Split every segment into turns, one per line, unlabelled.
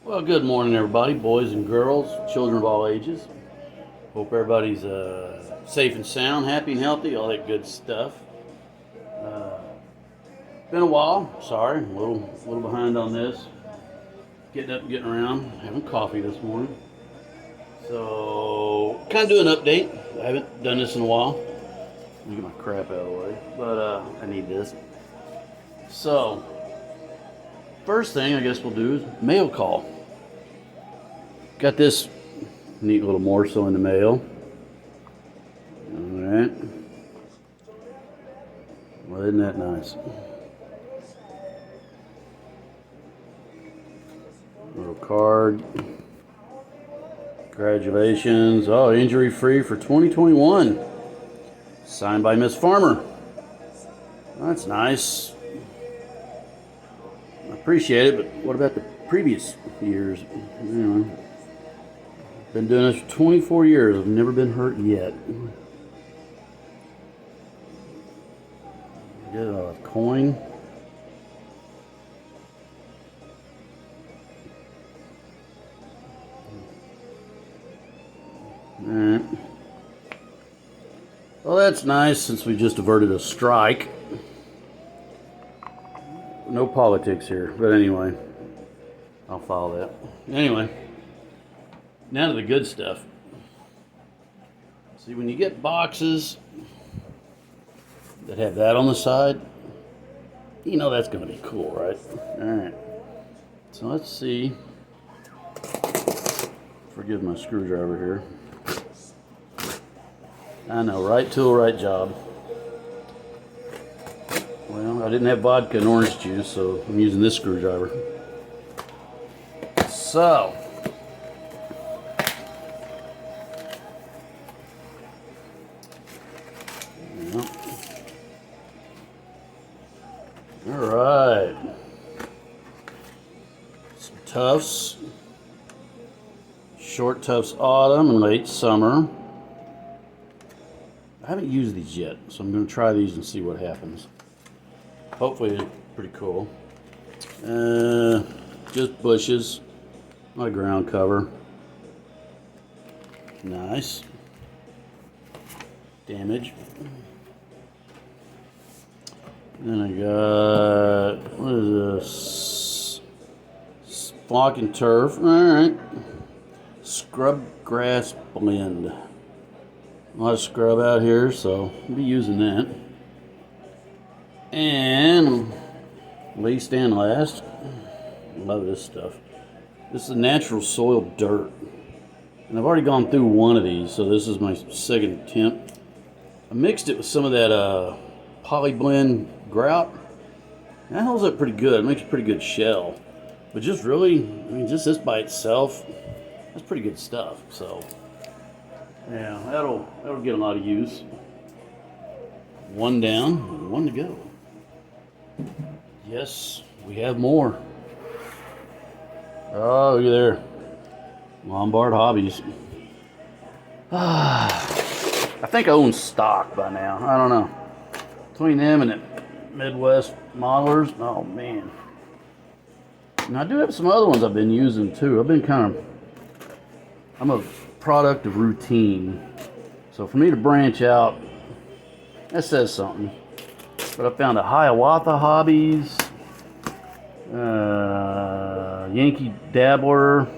Well, good morning, everybody, boys and girls, children of all ages. Hope everybody's safe and sound, happy and healthy, all that good stuff. Uh, Been a while. Sorry, a little behind on this. Getting up, and getting around, having coffee this morning. So, kind of do an update. I haven't done this in a while. Let me get my crap out of the way, but I need this. So, first thing I guess we'll do is mail call. Got this neat little morsel in the mail. Alright. Well, isn't that nice? Little card. Congratulations. Oh, injury free for 2021. Signed by Miss Farmer. That's nice. I appreciate it, but what about the previous years? Anyway. Been doing this for 24 years. I've never been hurt yet. Get a coin. Alright. Well, that's nice since we just averted a strike. No politics here, but anyway. I'll follow that. Anyway. Now to the good stuff. See, when you get boxes that have that on the side, you know that's going to be cool, right? Alright. So let's see. Forgive my screwdriver here. I know, right tool, right job. Well, I didn't have vodka and orange juice, so I'm using this screwdriver. So. Alright. Some Tufts. Short Tufts Autumn and late Summer. I haven't used these yet, so I'm going to try these and see what happens. Hopefully they're pretty cool. Just bushes. Not a ground cover. Nice. Damage. Then I got, what is this? Flock and Turf. Alright. Scrub Grass Blend. A lot of scrub out here, so I'll be using that. And least and last, love this stuff. This is natural soil dirt. And I've already gone through one of these, so this is my second attempt. I mixed it with some of that Poly Blend grout. That holds up pretty good. It makes a pretty good shell. But just really, I mean, just this by itself, that's pretty good stuff. So, yeah, that'll get a lot of use. One down, one to go. Yes, we have more. Oh, look there. Lombard Hobbies. I think I own stock by now. I don't know. Between them and the Midwest modelers, oh man. And I do have some other ones I've been using too. I'm a product of routine. So for me to branch out, that says something. But I found a Hiawatha Hobbies, Yankee Dabbler.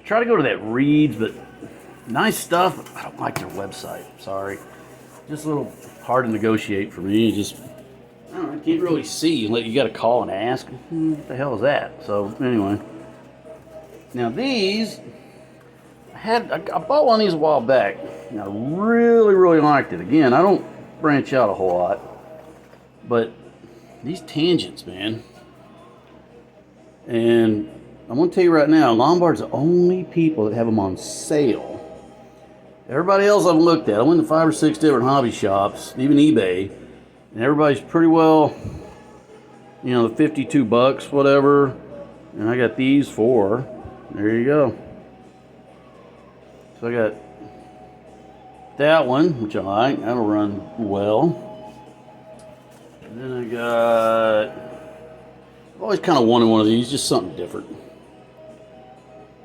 Try to go to that Reed's, but nice stuff. I don't like their website. Sorry. Just a little hard to negotiate for me. Just, I don't know, I can't really see. You got to call and ask. What the hell is that? So anyway. Now these, I bought one of these a while back. And I really, really liked it. Again, I don't branch out a whole lot. But these tangents, man. And I'm going to tell you right now, Lombard's the only people that have them on sale. Everybody else I've looked at, I went to 5 or 6 different hobby shops, even eBay, and everybody's pretty well, you know, 52 bucks, whatever. And I got these for, there you go. So I got that one, which I like, that'll run well. And then I got always kind of wanted one of these, just something different.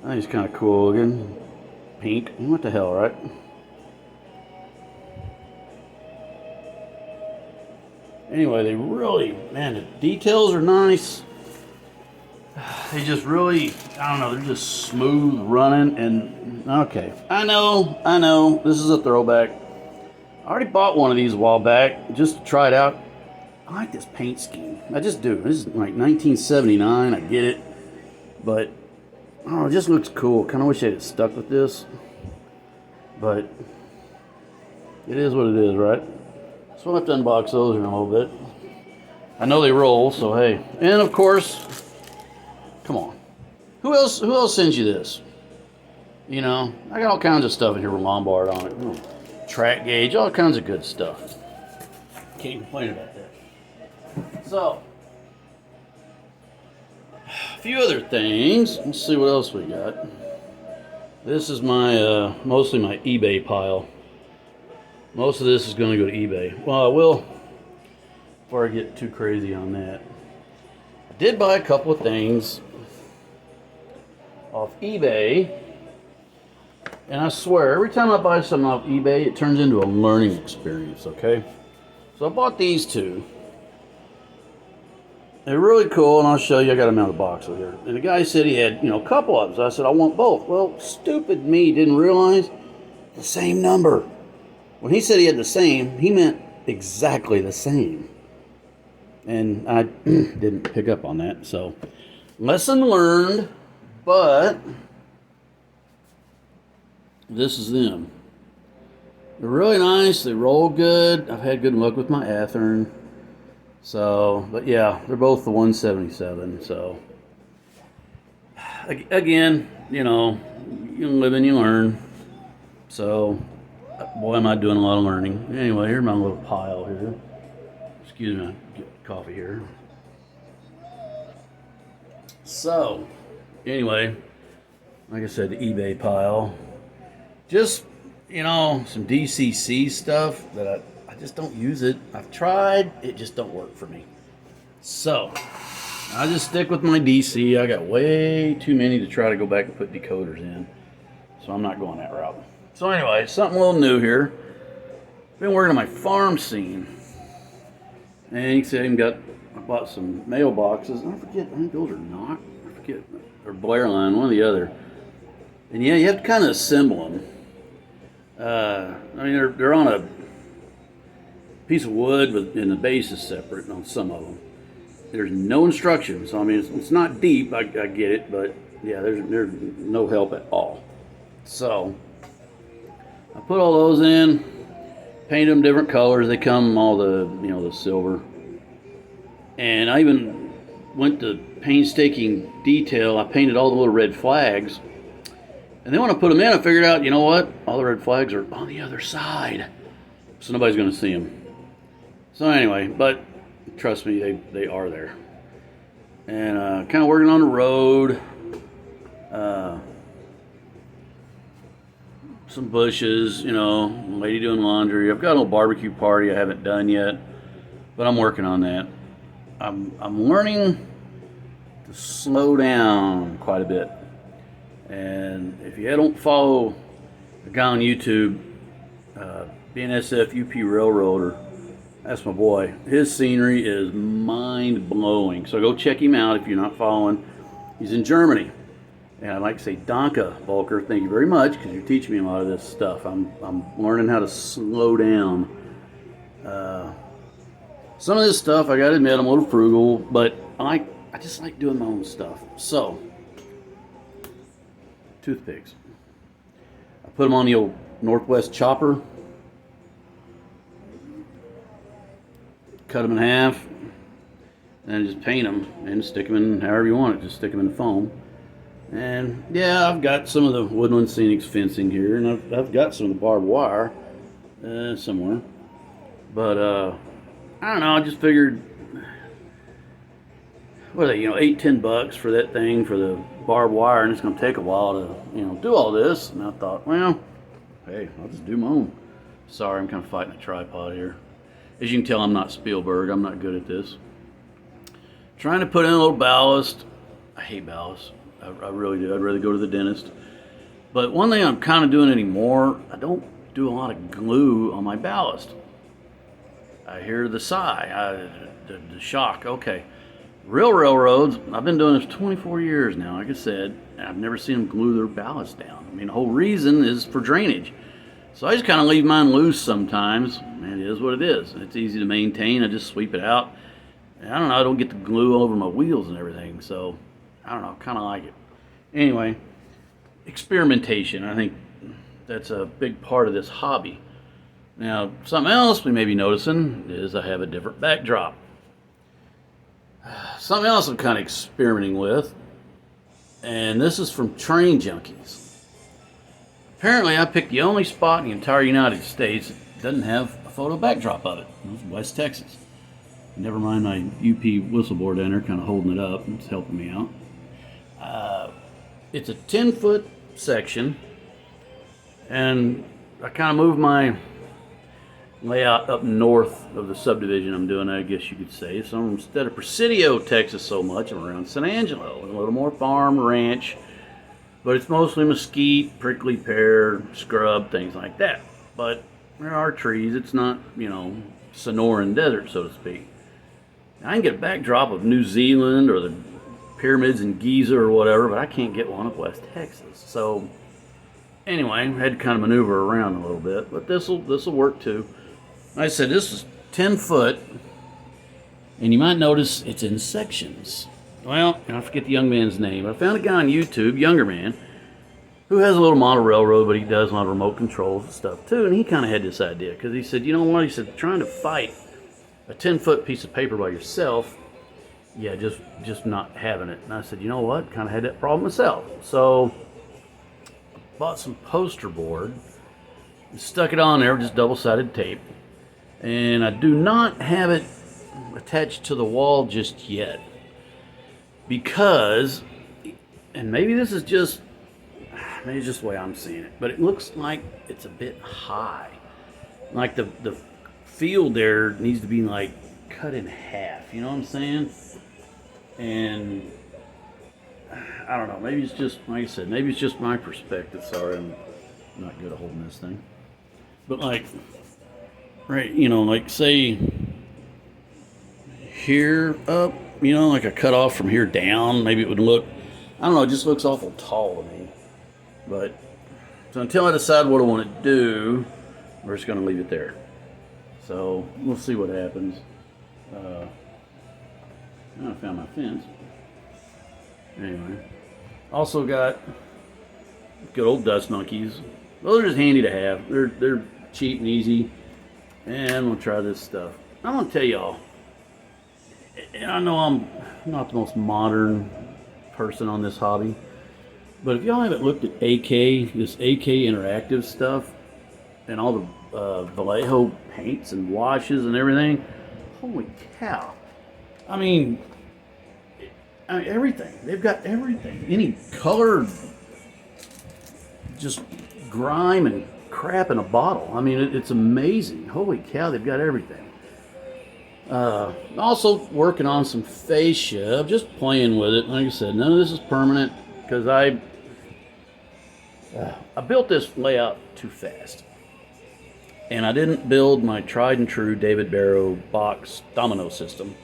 I think it's kind of cool looking. Pink. What the hell, right? Anyway, they really, man, the details are nice. They just really, I don't know, they're just smooth running. And okay, I know, this is a throwback. I already bought one of these a while back just to try it out. I like this paint scheme. I just do. This is like 1979. I get it, but oh, it just looks cool. Kind of wish I had stuck with this, but it is what it is, right? So we'll have to unbox those in a little bit. I know they roll, so hey. And of course, come on. Who else sends you this? You know, I got all kinds of stuff in here with Lombard on it. Ooh, track gauge, all kinds of good stuff. Can't complain about that. So, a few other things. Let's see what else we got. This is my mostly my eBay pile. Most of this is going to go to eBay. Well, I will before I get too crazy on that. I did buy a couple of things off eBay, and I swear every time I buy something off eBay, it turns into a learning experience. Okay, so I bought these two. They're really cool, and I'll show you. I got them out of the box over here. And the guy said he had, a couple of them. So I said, I want both. Well, stupid me didn't realize the same number. When he said he had the same, he meant exactly the same. And I didn't pick up on that. So, lesson learned, but this is them. They're really nice. They roll good. I've had good luck with my Athearn. So, but yeah, they're both the 177. So, again, you live and you learn. So, boy, am I doing a lot of learning. Anyway, here's my little pile here. Excuse me, get coffee here. So, anyway, like I said, the eBay pile. Just, some DCC stuff that I just don't use it. I've tried, it just don't work for me. So, I just stick with my DC. I got way too many to try to go back and put decoders in. So I'm not going that route. So anyway, something a little new here. Been working on my farm scene. And you can see I bought some mailboxes. I think those are not. I forget. Or Blair Line, one or the other. And yeah, you have to kind of assemble them. They're on a piece of wood, and the base is separate on some of them. There's no instructions. So, it's not deep, I get it, but yeah, there's no help at all. So, I put all those in, painted them different colors. They come all the silver. And I even went to painstaking detail. I painted all the little red flags. And then when I put them in, I figured out, all the red flags are on the other side. So nobody's going to see them. So anyway, but trust me, they are there. And kind of working on the road. Some bushes, lady doing laundry. I've got a little barbecue party I haven't done yet, but I'm working on that. I'm learning to slow down quite a bit. And if you don't follow a guy on YouTube, BNSF UP Railroader, that's my boy. His scenery is mind-blowing. So go check him out if you're not following. He's in Germany. And I'd like to say, Danke, Volker, thank you very much, because you're teaching me a lot of this stuff. I'm learning how to slow down. Some of this stuff, I got to admit, I'm a little frugal, but I just like doing my own stuff. So, toothpicks. I put them on the old Northwest chopper. Cut them in half. And then just paint them and stick them in however you want it. Just stick them in the foam. And yeah, I've got some of the Woodland Scenics fencing here, and I've got some of the barbed wire somewhere. But I don't know. I just figured, what are they? $8-10 for that thing for the barbed wire, and it's going to take a while to do all this. And I thought, well, hey, I'll just do my own. Sorry, I'm kind of fighting a tripod here. As you can tell, I'm not Spielberg. I'm not good at this. trying to put in a little ballast. I hate ballast. I really do. I'd rather go to the dentist. But one thing I'm kind of doing anymore, I don't do a lot of glue on my ballast. I hear the sigh, the shock. Okay. Real railroads, I've been doing this 24 years now, like I said, and I've never seen them glue their ballast down. I mean, the whole reason is for drainage. So I just kind of leave mine loose sometimes. It is what it is. It's easy to maintain. I just sweep it out. And I don't know, I don't get the glue all over my wheels and everything. So, I don't know, kind of like it. Anyway, experimentation. I think that's a big part of this hobby. Now, something else we may be noticing is I have a different backdrop. Something else I'm kind of experimenting with, and this is from Train Junkies. Apparently, I picked the only spot in the entire United States that doesn't have a photo backdrop of it. It's West Texas. Never mind my UP whistleboard down there kind of holding it up. It's helping me out. It's a 10-foot section, and I kind of moved my layout up north of the subdivision I'm doing, I guess you could say. So instead of Presidio, Texas so much, I'm around San Angelo. A little more farm, ranch, but it's mostly mesquite, prickly pear, scrub, things like that. But there are trees. It's not, Sonoran desert, so to speak. I can get a backdrop of New Zealand or the pyramids in Giza or whatever, but I can't get one of West Texas. So anyway, I had to kind of maneuver around a little bit, but this'll work too. Like I said, this is 10 foot, and you might notice it's in sections. Well, I forget the young man's name. I found a guy on YouTube, younger man, who has a little model railroad, but he does a lot of remote controls and stuff too, and he kind of had this idea, because he said, you know what, he said, trying to fight a 10-foot piece of paper by yourself, yeah, just not having it. And I said, you know what, kind of had that problem myself. So bought some poster board, and stuck it on there with just double-sided tape, and I do not have it attached to the wall just yet, because, and maybe this is just, maybe it's just the way I'm seeing it, but it looks like it's a bit high. Like the field there needs to be like cut in half, you know what I'm saying? And I don't know, maybe it's just, like I said, maybe it's just my perspective. Sorry, I'm not good at holding this thing. But like, right, like say here up, like a cut off from here down, maybe it would look, I don't know, it just looks awful tall to me. But, so until I decide what I want to do, we're just going to leave it there. So, we'll see what happens. I found my fence. Anyway. Also got good old dust monkeys. Well, they're just handy to have. They're cheap and easy. And we'll try this stuff. I'm going to tell y'all, and I know I'm not the most modern person on this hobby, but if y'all haven't looked at this AK Interactive stuff, and all the Vallejo paints and washes and everything, holy cow. I mean, everything. They've got everything. Any color, just grime and crap in a bottle. I mean, it's amazing. Holy cow, they've got everything. Also working on some fascia, just playing with it. Like I said, none of this is permanent, because I built this layout too fast. And I didn't build my tried and true David Barrow box domino system.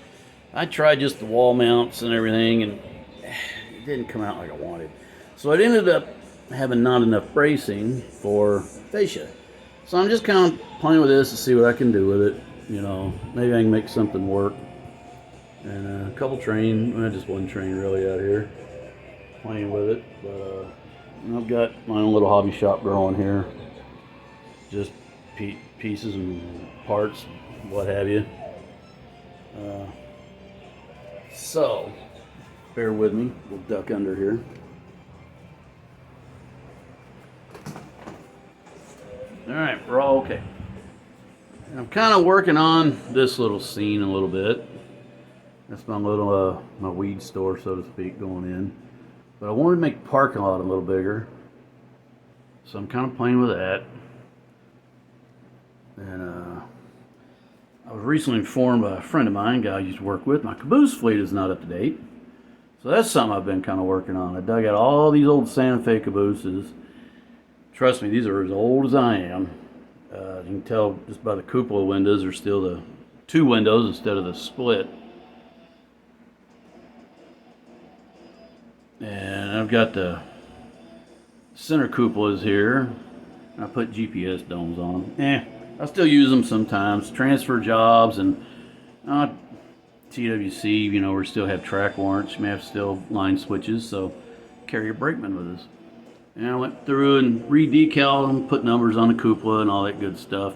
I tried just the wall mounts and everything, and it didn't come out like I wanted. So it ended up having not enough bracing for fascia. So I'm just kind of playing with this to see what I can do with it. Maybe I can make something work. And a couple just one train really out here, playing with it. But I've got my own little hobby shop growing here. Just pieces and parts, what have you. So, bear with me. We'll duck under here. Alright, we're all okay. I'm kind of working on this little scene a little bit. That's my little my weed store, so to speak, going in. But I wanted to make the parking lot a little bigger, so I'm kind of playing with that. And I was recently informed by a friend of mine, a guy I used to work with, my caboose fleet is not up to date. So that's something I've been kind of working on. I dug out all these old Santa Fe cabooses. Trust me, these are as old as I am. You can tell just by the cupola windows, are still the 2 windows instead of the split. And I've got the center cupolas here. I put GPS domes on them. I still use them sometimes. Transfer jobs and TWC, you know, we still have track warrants. You may have still line switches, so carry your brakeman with us. And I went through and re-decaled them, put numbers on the cupola and all that good stuff.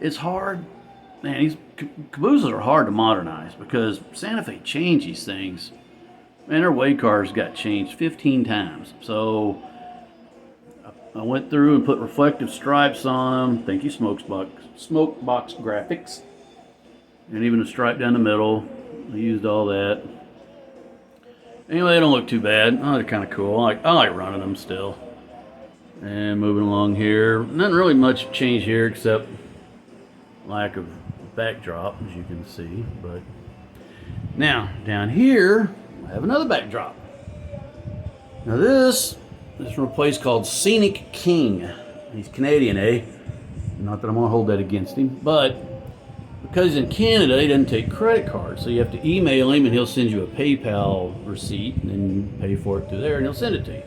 It's hard. Man, these cabooses are hard to modernize because Santa Fe changed these things. Man, their way cars got changed 15 times. So I went through and put reflective stripes on them. Thank you, Smokebox Graphics. And even a stripe down the middle. I used all that. Anyway, they don't look too bad. Oh, they're kind of cool. I like running them still. And moving along here. Nothing really much changed here except lack of backdrop, as you can see. But now, down here, I have another backdrop. Now this is from a place called Scenic King. He's Canadian, eh? Not that I'm going to hold that against him, but because he's in Canada, he doesn't take credit cards. So you have to email him and he'll send you a PayPal receipt and then you pay for it through there and he'll send it to you.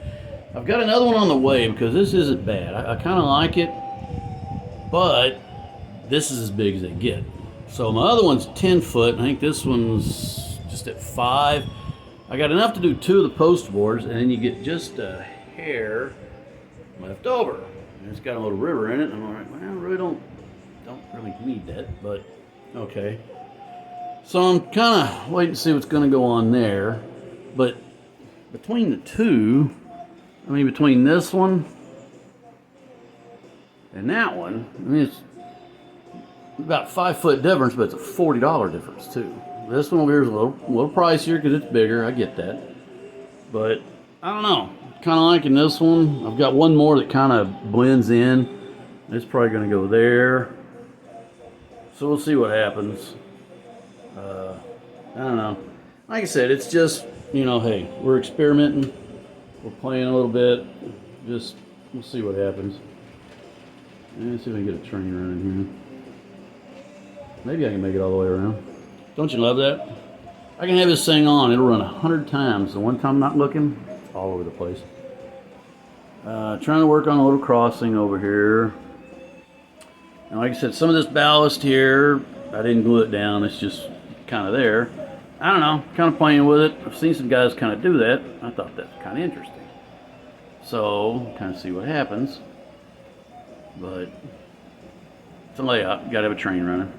I've got another one on the way because this isn't bad. I kind of like it, but this is as big as they get. So my other one's 10 foot. I think this one's just at 5. I got enough to do 2 of the post boards and then you get just a hair left over. And it's got a little river in it. And I'm like, well, I really don't really need that, but okay. So I'm kind of waiting to see what's going to go on there. But between the two, I mean, between this one and that one, I mean, it's about 5 foot difference, but it's a $40 difference too. This one over here is a little pricier because it's bigger. I get that, but I don't know. Kind of liking this one. I've got one more that kind of blends in. It's probably going to go there. So we'll see what happens. I don't know. Like I said, it's just, you know, hey, we're experimenting. We're playing a little bit. Just, we'll see what happens. Let's see if I can get a train running here. Maybe I can make it all the way around. Don't you love that? I can have this thing on. It'll run 100 times. The one time I'm not looking, it's all over the place. Trying to work on a little crossing over here. And like I said, some of this ballast here, I didn't glue it down. It's just kind of there. I don't know, kind of playing with it. I've seen some guys kind of do that. I thought that's kind of interesting. So, kind of see what happens. But it's a layout. You got to have a train running.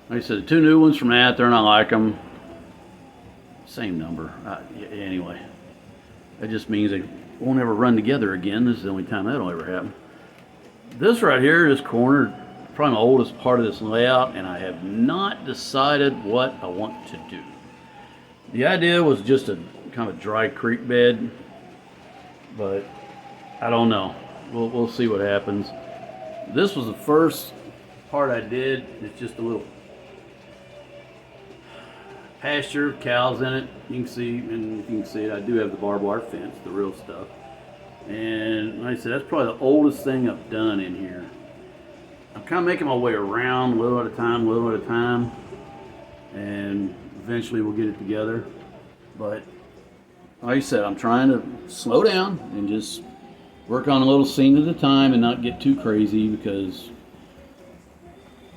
Like I said, the 2 new ones from that, they're not like them. Same number. Anyway, that just means they won't ever run together again. This is the only time that'll ever happen. This right here, this corner, probably my oldest part of this layout, and I have not decided what I want to do. The idea was just a kind of dry creek bed, but I don't know. We'll see what happens. This was the first part I did. It's just a little pasture, cows in it. You can see, and if you can see it, I do have the barbed wire fence, the real stuff. And like I said, that's probably the oldest thing I've done in here. I'm kind of making my way around a little at a time, and eventually we'll get it together. But like I said, I'm trying to slow down and just work on a little scene at a time and not get too crazy, because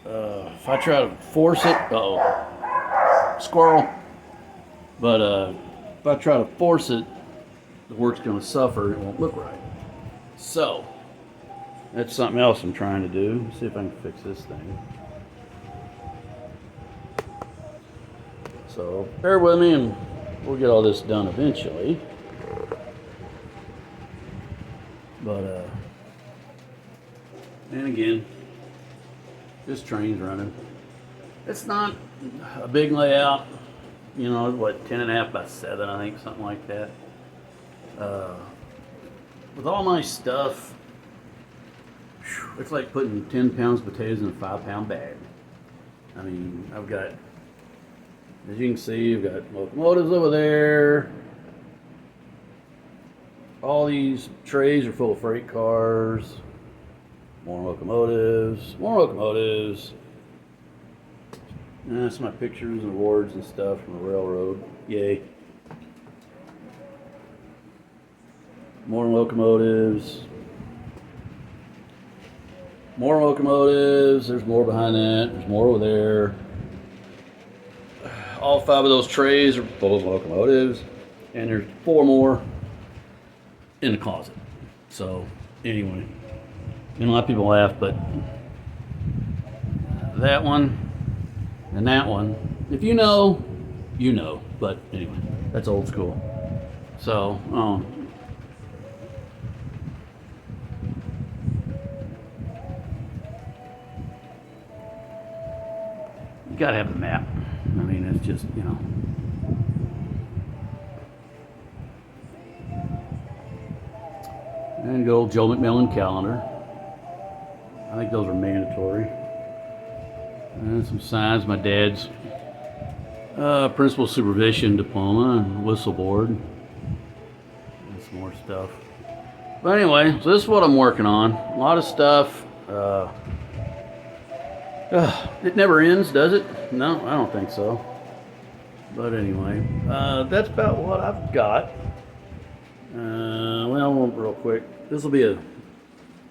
if I try to force it, squirrel. But if I try to force it, the work's going to suffer. It won't look right. So that's something else I'm trying to do. See if I can fix this thing. So bear with me and we'll get all this done eventually. But and again, this train's running. It's not a big layout, you know, what, 10.5 by 7, I think, something like that. With all my stuff, it's like putting 10 pounds of potatoes in a 5-pound bag. I mean, I've got, as you can see, I've got locomotives over there. All these trays are full of freight cars. More locomotives, more locomotives. And that's my pictures and awards and stuff from the railroad. Yay. More locomotives. More locomotives. There's more behind that. There's more over there. All 5 of those trays are full of locomotives. And there's 4 more in the closet. So, anyway. And a lot of people laugh, but that one and that one, if you know, you know. But anyway, that's old school. So, you gotta have the map. I mean, it's just, you know. And good old Joe McMillan calendar. I think those are mandatory. And some signs, my dad's principal supervision diploma and whistle board. And some more stuff. But anyway, so this is what I'm working on. A lot of stuff. It never ends, does it? No, I don't think so. But anyway, that's about what I've got. Well, real quick, this will be a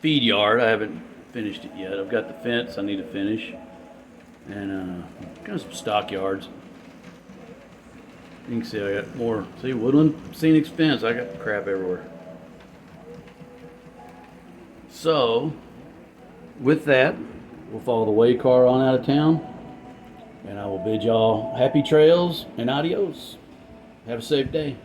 feed yard. I haven't finished it yet. I've got the fence I need to finish, and kind of some stockyards. You can see I got more. See, woodland scenic fence. I got crap everywhere. So, with that, we'll follow the way car on out of town, and I will bid y'all happy trails and adios. Have a safe day.